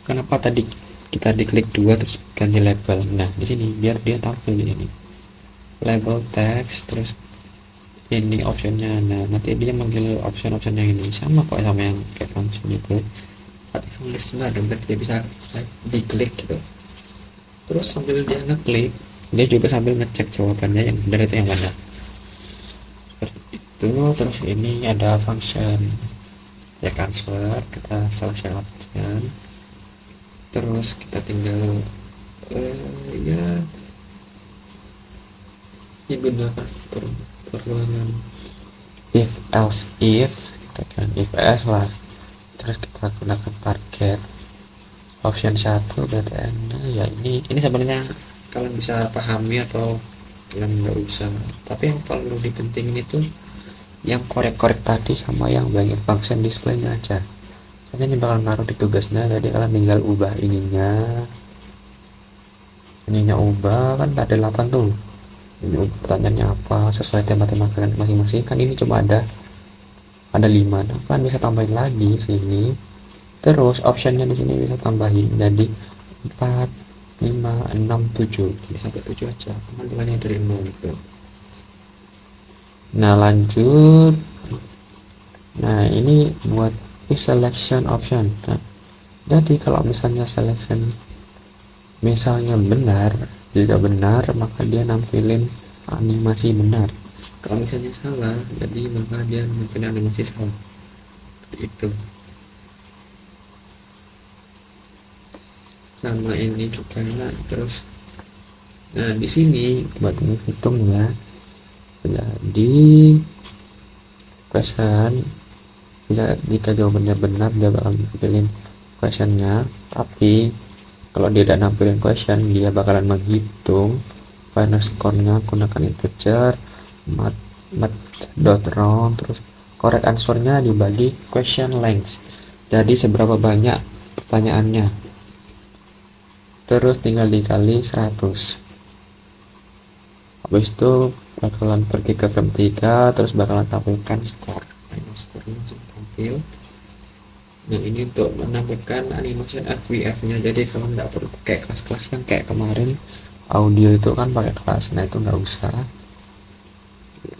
Kenapa tadi kita diklik 2 terus ganti label? Nah di sini biar dia tampil di sini label text, terus ini optionnya. Nah nanti dia manggil option-optionnya ini sama kok sama yang kayak function itu, aktif listener, dan dia bisa diklik gitu. Terus sambil dia ngeklik, dia juga sambil ngecek jawabannya yang benar itu yang mana, seperti itu. Terus ini ada function ya transfer, kita selesai option, terus kita tinggal ya gunakan perluangan if else if, tekan if else lah, terus kita gunakan target option 1 BTN. Ya ini sebenarnya kalian bisa pahami atau kalian nggak usah, tapi yang perlu dipentingin itu yang korek-korek tadi sama yang bagian function displaynya aja, soalnya ini bakal ngaruh di tugasnya. Jadi kalian tinggal ubah ininya ubah, kan ada 8 tuh, ini pertanyaannya apa sesuai tema-tema kalian masing-masing. Kan ini cuma ada 5, nah kan bisa tambahin lagi sini. Terus optionnya di sini bisa tambahin jadi 4 5 6 7, jadi sampai 7 aja, mulainya dari 0 gitu. Nah lanjut, nah ini buat selection option. Nah jadi kalau misalnya selection misalnya benar, jika benar maka dia nampilin animasi benar. Kalau misalnya salah, jadi maka dia nampilin animasi salah. Itu sama ini juga. Terus nah di sini buat menghitungnya, jadi question bisa, jika jawabannya benar dia bakal nampilin questionnya, tapi kalau dia tidak nampilin question dia bakalan menghitung final score-nya gunakan integer math.round, terus correct answernya dibagi question length, jadi seberapa banyak pertanyaannya, terus tinggal dikali 100. Habis itu bakalan pergi ke frame 3, terus bakalan tampilkan skor. Final skornya langsung tampil. Nah, ini untuk menampilkan animation FVF nya, jadi kalau nggak perlu pakai kelas-kelas yang kayak kemarin audio itu kan pakai kelas, nah itu nggak usah.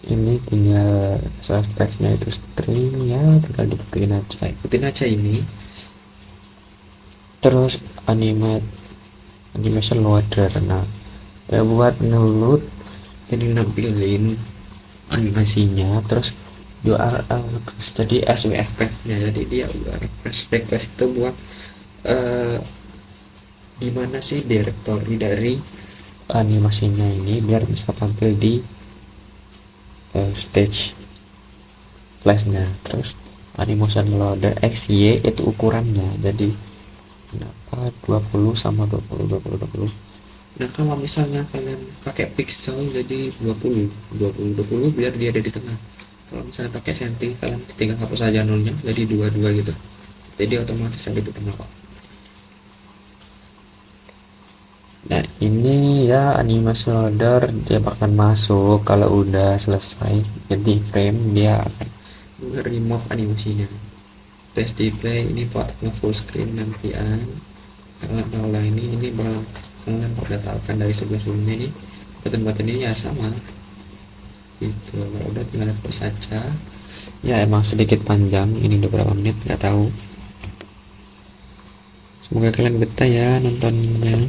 Ini tinggal source nya itu string ya, tinggal ikutin aja ini. Terus animation loader, nah ya buat ngeload ini nampilin animasinya, terus URL jadi SWF nya, jadi dia URL request itu buat gimana sih directory dari animasinya ini biar bisa tampil di stage flashnya. Terus animation loader XY itu ukurannya, jadi kenapa 20 sama 20 20 20. Nah, kalau misalnya kalian pakai pixel jadi 20 20 20 biar dia ada di tengah. Kalau misalnya pakai senti, kalian tinggal hapus saja nolnya jadi 22 gitu, jadi otomatis ada di tengah kok. Nah, ini ya animation loader, dia bakal masuk kalau udah selesai ganti frame, dia akan remove animasinya. Test display ini buat full screen nantian. Kalian tahu lah, ini bakal kalian udah tahu kan dari sebelum-sebelumnya. Ini button-button ini ya sama gitu. Kalau udah tinggal terus saja. Ya emang sedikit panjang, ini udah berapa menit nggak tahu. Semoga kalian betah ya nontonnya.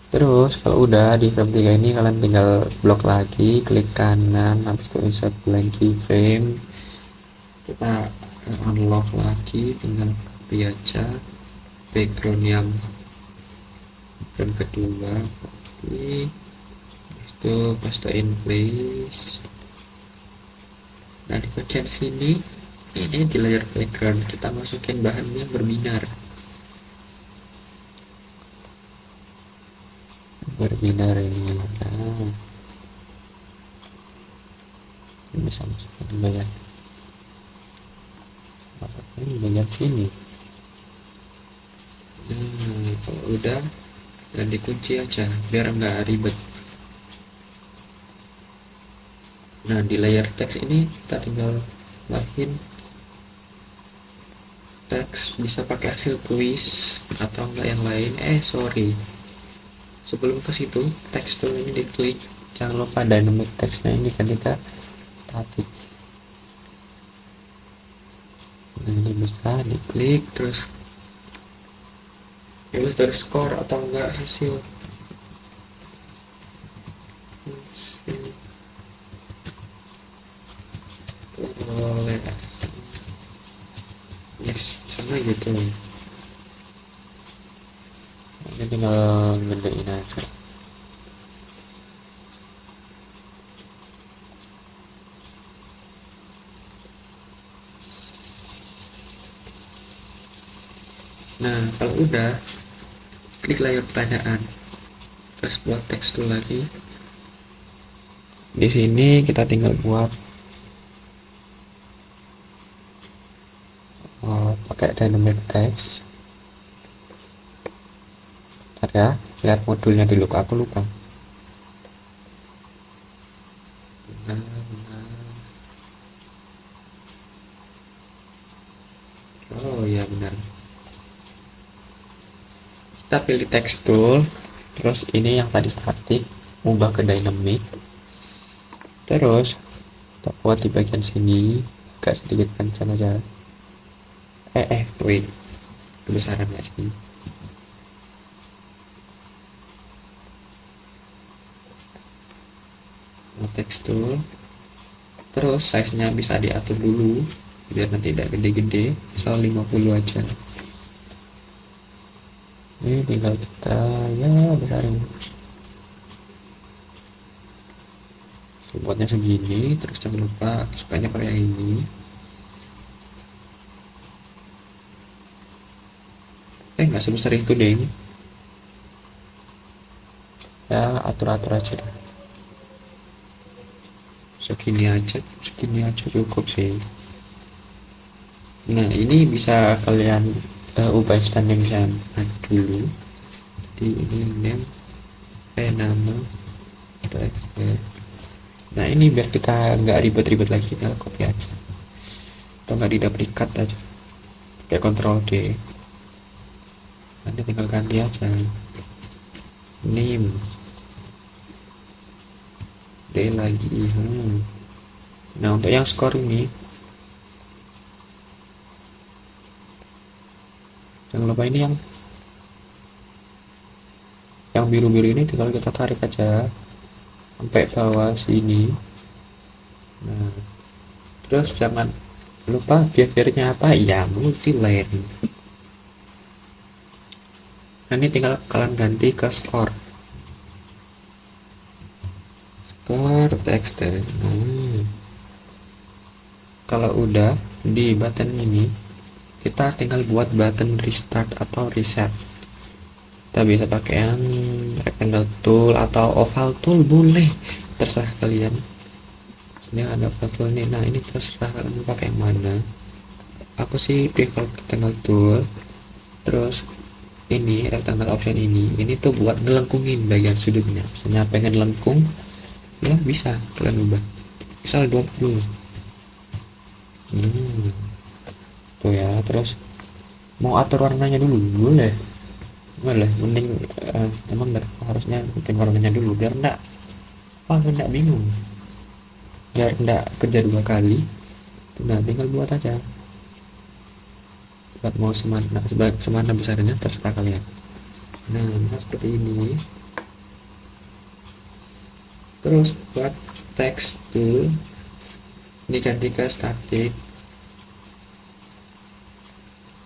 Terus kalau udah di frame 3 ini kalian tinggal blok lagi, klik kanan, habis itu insert blank keyframe, kita unlock lagi, tinggal copy aja background yang frame kedua, copy, habis itu paste in place. Nah, di bagian sini ini di layer background kita masukin bahan yang berbinar ini. Nah, ini bisa masukin di bagian sini. Nah, kalau udah dan dikunci aja biar nggak ribet. Nah, di layer teks ini kita tinggal tambahin teks, bisa pakai hasil quiz atau enggak yang lain. Sebelum ke situ, tekstur ini diklik, jangan lupa dynamic text-nya ini ketika static. Nah, ini bisa diklik, terus pilih dari skor atau enggak hasil. Boleh. Yes, sama gitu. Ini tinggal gedein aja. Nah, kalau udah, klik layar pertanyaan, terus buat teks dulu lagi. Di sini kita tinggal buat pakai dynamic text. Bentar ya, lihat modulnya dulu, aku lupa. Benar. Oh iya benar. Kita pilih text tool, terus ini yang tadi static, ubah ke dynamic. Terus kita buat di bagian sini agak sedikit kencang aja. Wait, kebesaran ya sini. Text tool, terus size nya bisa diatur dulu biar nanti tidak gede-gede, misal 50 aja. Ini tinggal kita ya besarin, buatnya segini. Terus jangan lupa sukanya pakai yang ini. Nggak sebesar itu deh, ya atur-atur aja deh. segini aja cukup sih. Nah ini bisa kalian ubah style misalnya dulu di ini name nama txt. Nah ini biar kita nggak ribet-ribet lagi, tinggal copy aja atau nggak di duplikat aja kayak Ctrl D, nanti tinggal ganti aja name D lagi. Nah untuk yang skor ini jangan lupa ini yang biru-biru ini tinggal kita tarik aja sampai bawah sini. Nah terus jangan lupa behaviornya apa ya, multi line. Nah ini tinggal kalian ganti ke skor text. Kalau udah di button ini kita tinggal buat button restart atau reset. Kita bisa pakai yang rectangle tool atau oval tool, boleh terserah kalian. Ini ada oval tool nih, nah ini terserah kalian pakai yang mana. Aku sih prefer rectangle tool. Terus ini rectangle option ini tuh buat ngelengkungin bagian sudutnya. Misalnya pengen lengkung ya bisa kalian ubah, misal 20. Tuh ya. Terus mau atur warnanya dulu, boleh mending emang harusnya bikin warnanya dulu biar enggak bingung, biar enggak kerja 2 kali. Nah tinggal buat aja buat mau semana besarnya terserah kalian. Nah seperti ini. Terus buat text tool ini ganti ke static.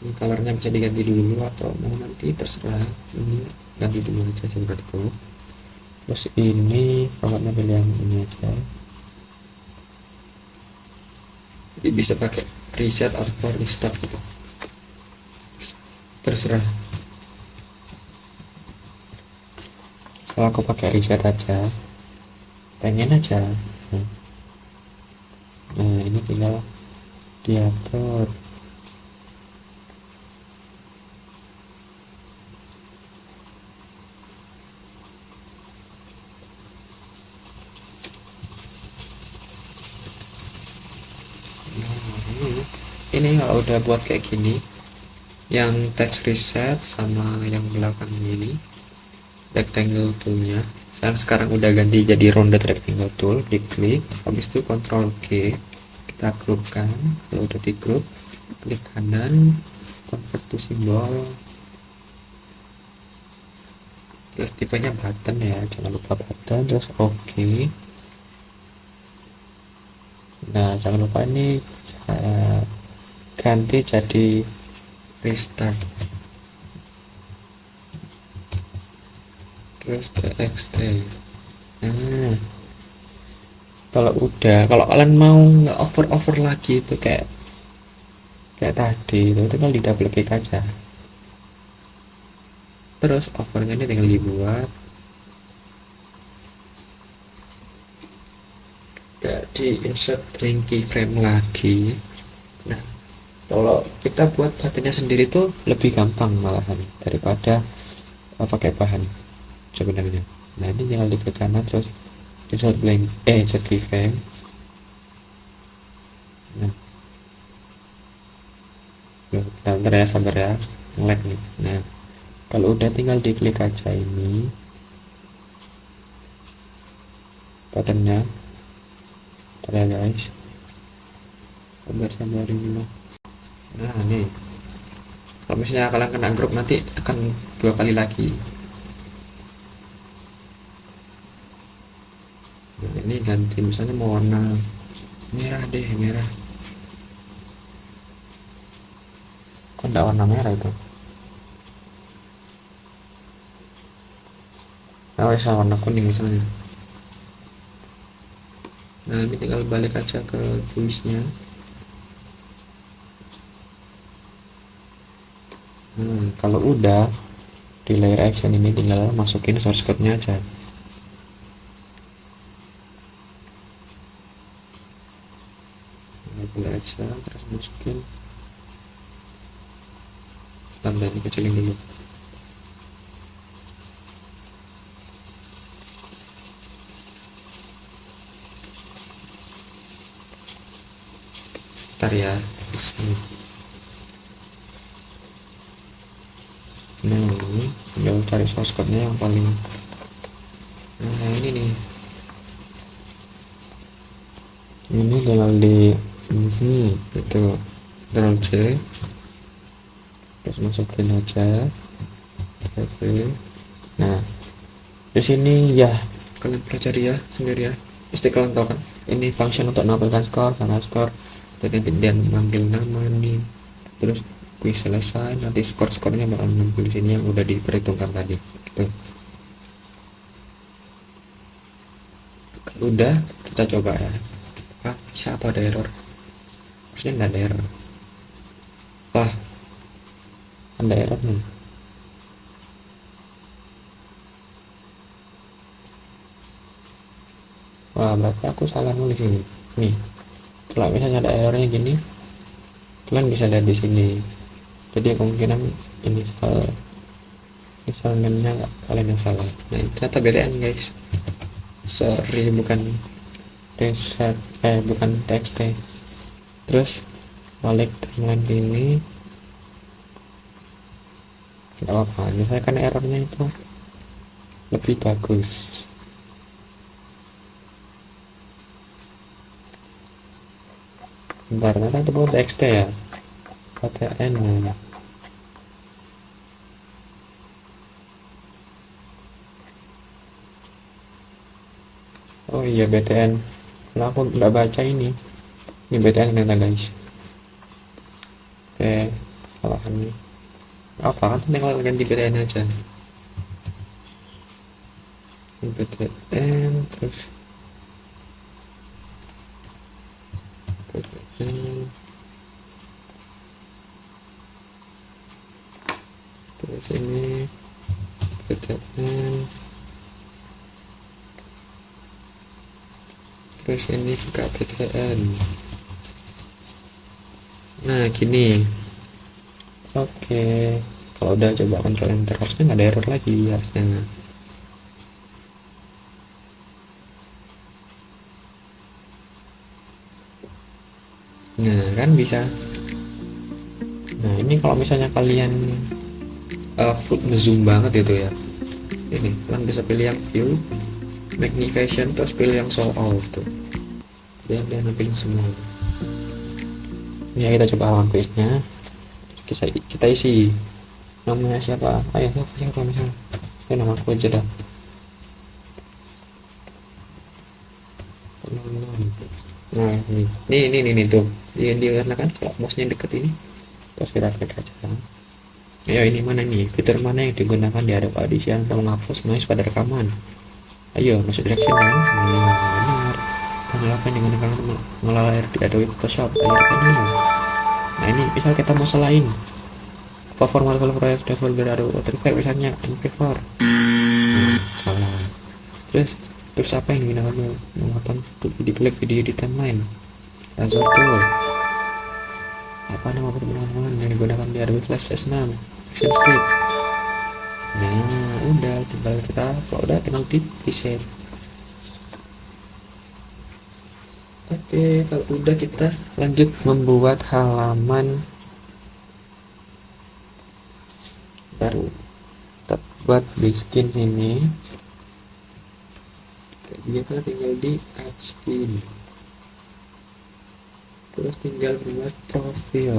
Ini colornya bisa diganti dulu atau mau nanti terserah, ini ganti dulu aja seperti itu. Terus ini formatnya pilih yang ini aja, jadi bisa pakai reset atau restart gitu, terserah. Kalau aku pakai reset aja, pengen aja. Nah ini tinggal diatur. Ini kalau udah buat kayak gini, yang text reset sama yang belakang ini rectangle toolnya sekarang udah ganti jadi rounded rectangle tool, diklik, habis itu Ctrl G, kita grupkan. Kalau udah di grup, klik kanan, convert to symbol, terus tipenya button ya, jangan lupa button, terus OK. Nah jangan lupa ini ganti jadi restart, terus txt. Nah kalau kalian mau nggak over lagi itu kayak tadi itu tinggal di double klik aja, terus overnya ini tinggal dibuat kayak di insert ring keyframe lagi. Nah kalau kita buat buttonnya sendiri tuh lebih gampang malahan daripada pakai bahan sebenarnya. Nah ini tinggal di kanan, terus insert insert keyframe. Nah bentar ya, sabar ya, nge-lag nih. Nah kalau udah tinggal diklik aja ini buttonnya. Bentar ya guys, sabar dulu. Nah nih kalau misalnya kalian kena grup nanti tekan 2 kali lagi. Nah, ini ganti misalnya mau warna merah deh, merah. Kok enggak warna merah itu? Nah bisa warna kuning misalnya. Nah ini tinggal balik aja ke tulisnya. Kalau udah di layer action ini tinggal masukin source code nya aja. pilih Excel, terus masukin. Tanda ini kecilin dulu. Ntar ya. Terus ini. Nah ini tinggal cari source code-nya yang paling. Nah ini nih. Ini tinggal di itu Ctrl C, terus masukin aja CV. Nah di sini ya kalian pelajari ya sendiri ya, pasti kalian tahu kan ini function untuk menampilkan skor, karena skor dan manggil nama nih, terus quiz selesai, nanti skor-skornya bakal muncul di sini yang udah diperhitungkan tadi gitu. Kalau udah kita coba ya. Bisa apa ada error? Harusnya nggak ada error. Wah, ada error nih. Wah, berarti aku salah nulis ini. Nih, kalau misalnya ada errornya gini, kalian bisa lihat di sini. Jadi kemungkinan initial name-nya kalian yang salah. Nah, ini ternyata BTN guys. Sorry, bukan bukan txt. Terus balik timeline ini, nggak apa-apa, misalnya kan errornya itu lebih bagus. Bentar, nanti itu bukan txt ya, btn ya. Oh iya btn, nah aku nggak baca ini btn ternyata guys. Oke, kesalahan nih. Apa kan tinggal ganti btn aja. btn terus btn terus ini btn terus ini juga btn. Nah gini. Oke, kalau udah coba kontrol enter, harusnya nggak ada error lagi harusnya. Nah kan bisa. Nah ini kalau misalnya kalian full ngezoom banget itu ya, ini kalian bisa pilih yang view magnification, terus pilih yang show all tuh, dan nampilin semua. Ini ya, kita coba lawan quiznya, kita isi namanya siapa, ayo siapa misalnya nama aku aja dah. Nah ini tuh di karena kan kalau mouse-nya deket ini, terus kita klik aja. Ayo ini mana nih, fitur mana yang digunakan di Adobe Audition untuk menghapus noise pada rekaman? Ayo masuk direction kan? Benar. Tanggal apa yang digunakan untuk mengelola di Adobe Photoshop? Ayo rekaman. Nah ini misal kita mau selain apa format file folder Adobe After Effects misalnya MP4. Salah. Terus apa yang digunakan untuk memotong video di timeline? Razor tool. Apa nama teman-teman yang digunakan di Adobe Flash S6? Action Script. Nah udah, tinggal kita kalau udah tinggal di save. Oke, kalau udah kita lanjut membuat halaman baru. Kita buat bikin sini. Dia kan tinggal di add skin, terus tinggal buat profil.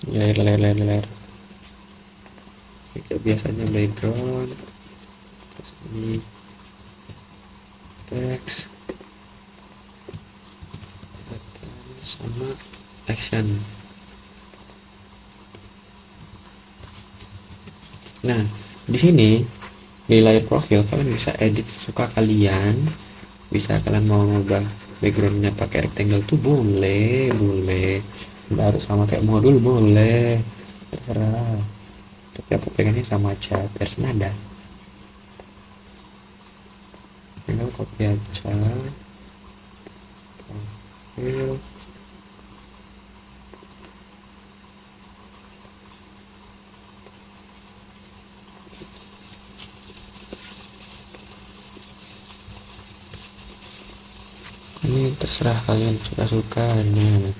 Layar. Kita biasanya background, terus ini teks, sama action. Nah di sini di layar profil kalian bisa edit sesuka kalian, bisa kalian mau ngubah backgroundnya pakai rectangle tuh boleh, nggak harus sama kayak modul, boleh, terserah, tapi aku pengennya sama aja biar senada. tinggal copy aja profil. Ini terserah kalian suka-suka. Nah,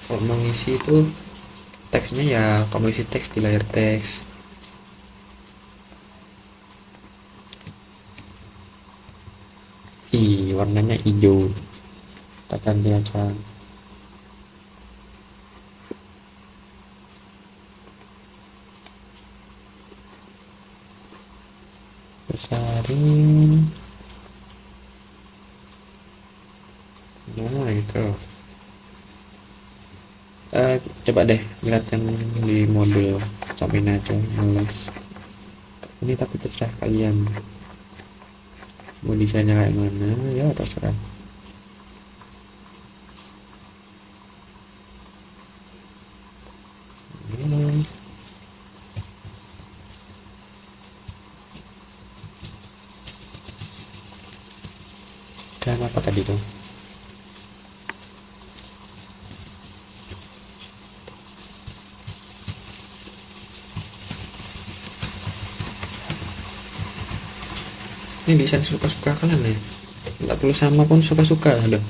kalau mengisi itu teksnya ya kamu isi teks di layar teks. Warnanya hijau, kita ganti aja. Besarin. Nah itu. Coba deh lihat yang di modul, cobain aja males. Ini tapi terserah kalian mau desainnya kayak mana, ya terserah. Hmm, dan apa tadi tuh? Ini desain suka-suka kalian ya, nggak perlu sama pun suka-suka ada.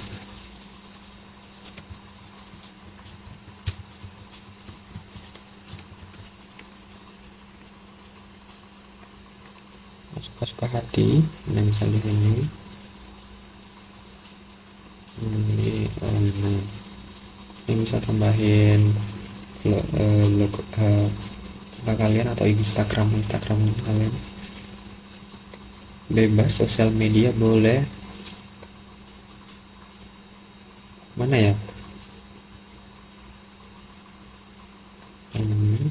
Suka-suka hati. Nah misalnya ini nah, ini bisa tambahin logo kalian atau Instagram kalian. Bebas sosial media boleh. Mana ya? Ini.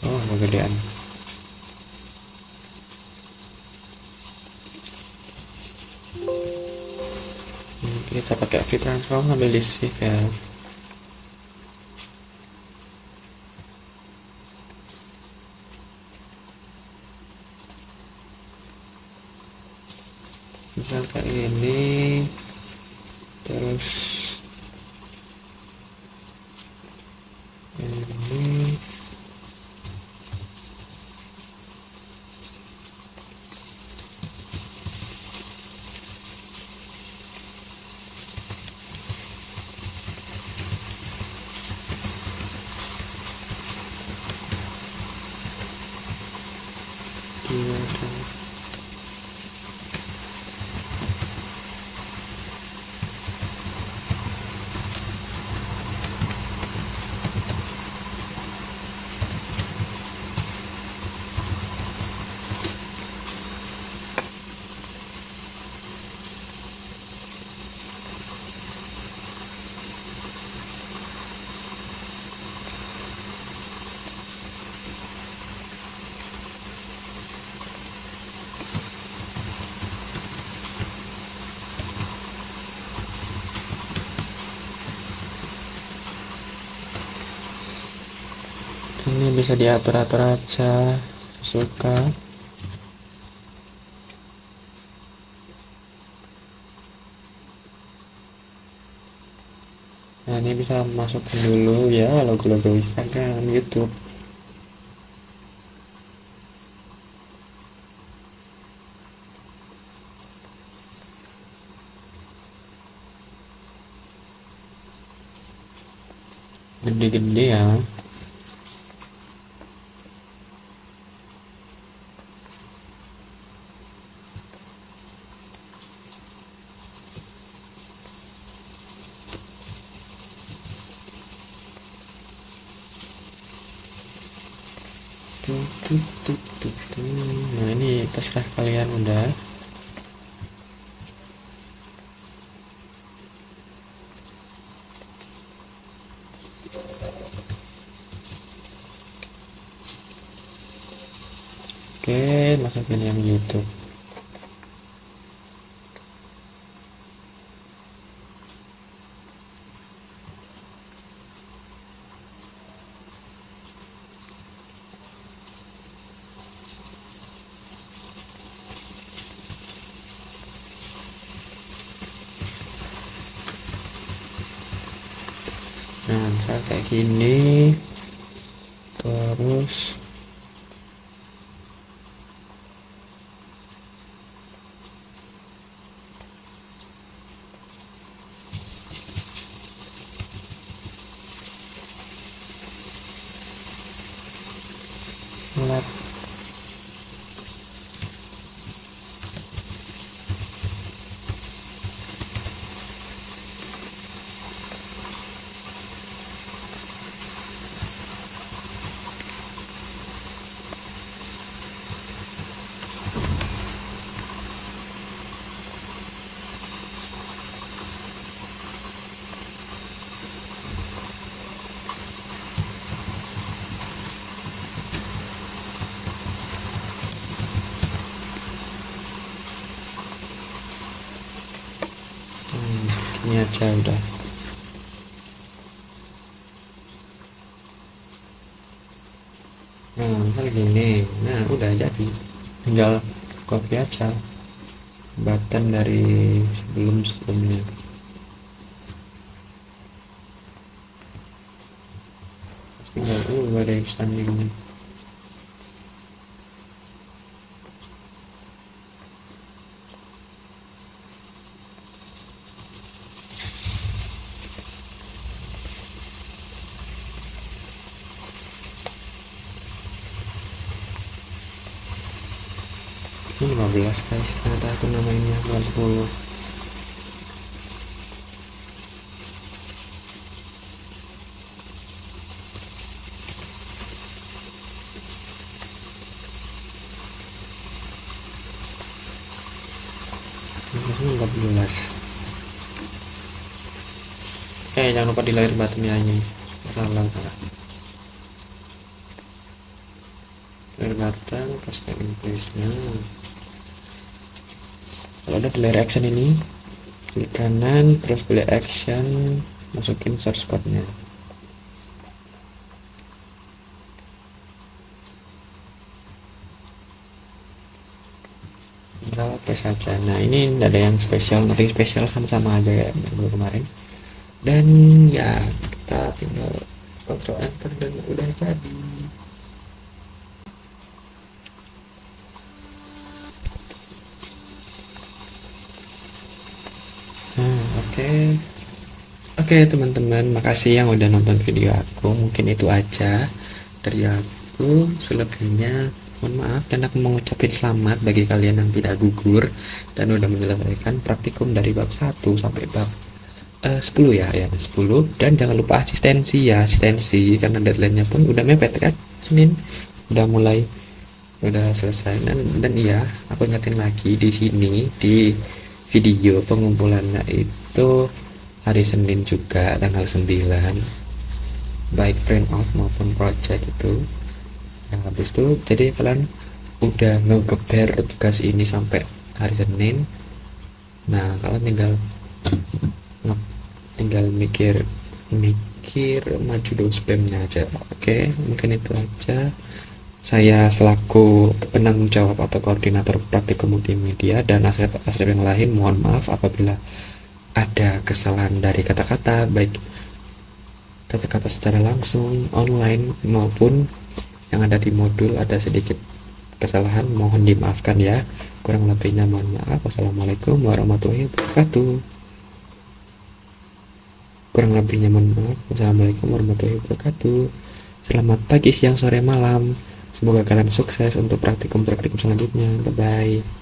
Oh, kegedean. Kita pakai free transform sambil di save ya. Misal kayak ini, terus ini. Dia dan ini bisa diatur-atur aja suka. Nah ini bisa masukkan dulu ya logo-logo Instagram, YouTube. Gede-gede ya. Nah ini terserah kalian udah. Oke, masukin yang YouTube. Nah, misalnya kayak gini, terus lab. Ini aja udah. Nah, misal gini. Nah, udah jadi. Tinggal copy aja button dari sebelum-sebelumnya. Tinggal gak ada extendingnya. Ini 15 guys, ternyata aku namainnya bukan 10. Ini 14. Jangan lupa di layar buttonnya ini. Salah. Layar button, paste Inggrisnya. Kalau udah di layar action ini, klik kanan, terus pilih action, masukin source code-nya. Tinggal paste saja. Nah, ini tidak ada yang spesial, nothing spesial, sama-sama aja kayak minggu kemarin. Dan ya, kita tinggal Ctrl Enter dan udah jadi. Oke teman-teman, makasih yang udah nonton video aku. Mungkin itu aja dari aku. Selebihnya mohon maaf, dan aku mau ngucapin selamat bagi kalian yang tidak gugur dan udah menyelesaikan praktikum dari bab 1 sampai bab 10 ya 10. Dan jangan lupa asistensi karena deadline-nya pun udah mepet kan, Senin udah selesai. Dan iya, aku ingetin lagi di sini di video pengumpulannya itu hari Senin juga tanggal 9, baik print out maupun project itu. Nah, habis itu jadi kalian udah ngegeber tugas ini sampai hari Senin. Nah, kalian tinggal mikir maju do spamnya aja. Oke, mungkin itu aja. Saya selaku penanggung jawab atau koordinator praktikum multimedia dan asrep yang lain, mohon maaf apabila ada kesalahan dari kata-kata, baik kata-kata secara langsung online maupun yang ada di modul ada sedikit kesalahan, mohon dimaafkan ya. Kurang lebihnya mohon maaf. Wassalamualaikum warahmatullahi wabarakatuh. Wassalamualaikum warahmatullahi wabarakatuh. Selamat pagi, siang, sore, malam. Semoga kalian sukses untuk praktikum selanjutnya. Bye bye.